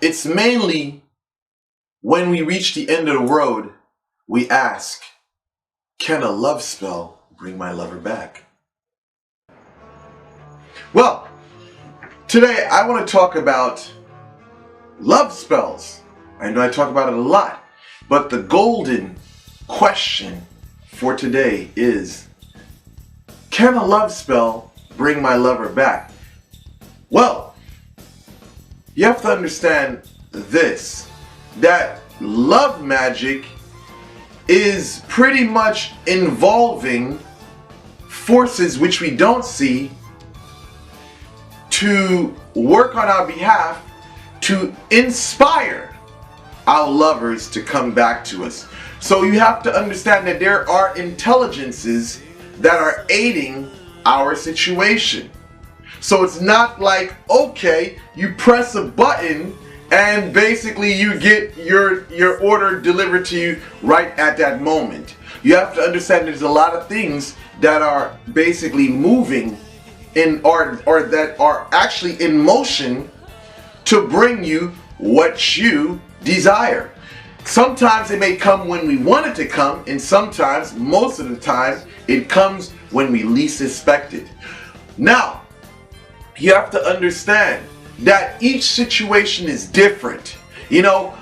It's mainly when we reach the end of the road, we ask, can a love spell bring my lover back? Well, today I want to talk about love spells. I know I talk about it a lot, but the golden question for today is, can a love spell bring my lover back? Well, you have to understand this, that love magic is pretty much involving forces which we don't see to work on our behalf to inspire our lovers to come back to us. So you have to understand that there are intelligences that are aiding our situation. So it's not like, okay, you press a button and basically you get your order delivered to you right at that moment. You have to understand there's a lot of things that are basically moving in or that are actually in motion to bring you what you desire. Sometimes it may come when we want it to come, and sometimes, most of the time, it comes when we least expect it. Now, you have to understand that each situation is different. You know,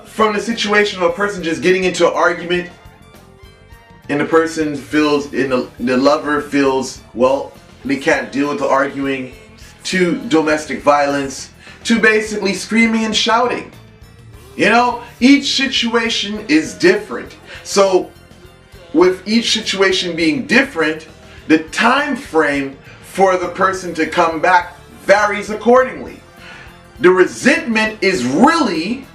from the situation of a person just getting into an argument and the person feels, and the lover feels, well, they can't deal with the arguing, to domestic violence, to basically screaming and shouting. You know, each situation is different. So with each situation being different, the time frame for the person to come back varies accordingly. The resentment is really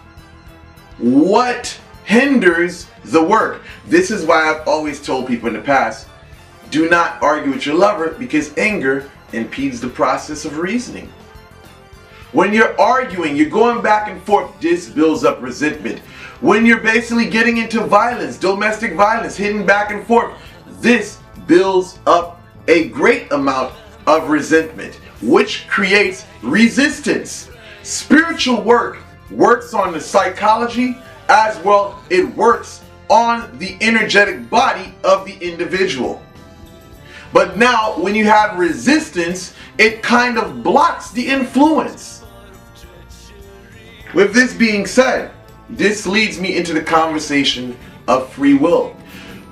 what hinders the work. This is why I've always told people in the past, do not argue with your lover, because anger impedes the process of reasoning. When you're arguing, you're going back and forth, this builds up resentment. When you're basically getting into violence, domestic violence, hitting back and forth, this builds up a great amount of resentment, which creates resistance. Spiritual work works on the psychology as well. It works on the energetic body of the individual. But now when you have resistance, it kind of blocks the influence. With this being said, this leads me into the conversation of free will.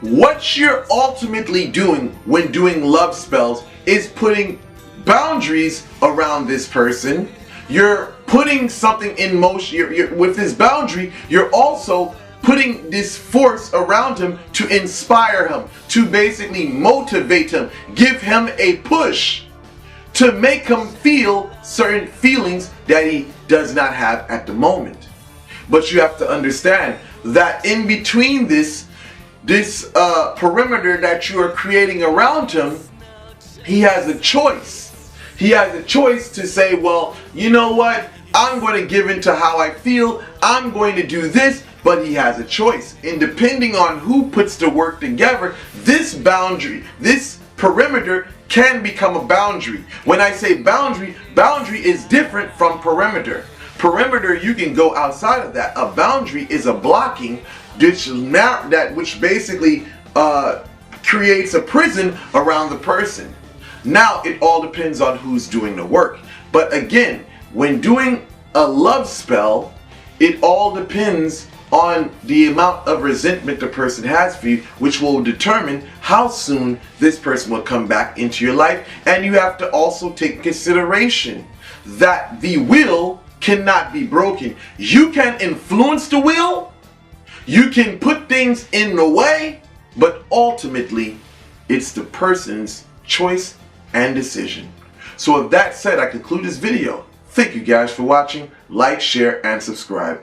What you're ultimately doing when doing love spells is putting boundaries around this person. You're putting something in motion. With this boundary, you're also putting this force around him to inspire him, to basically motivate him, give him a push, to make him feel certain feelings that he does not have at the moment. But you have to understand that in between this perimeter that you are creating around him, he has a choice. He has a choice to say, well, you know what? I'm going to give in to how I feel. I'm going to do this. But he has a choice. And depending on who puts the work together, this boundary, this perimeter can become a boundary. When I say boundary, boundary is different from perimeter. Perimeter, you can go outside of that. A boundary is a blocking which basically creates a prison around the person. Now it all depends on who's doing the work. But again, when doing a love spell, it all depends on the amount of resentment the person has for you, which will determine how soon this person will come back into your life. And you have to also take consideration that the will cannot be broken. You can influence the will, you can put things in the way, but ultimately it's the person's choice and decision. So with that said, I conclude this video. Thank you guys for watching. Like, share, and subscribe.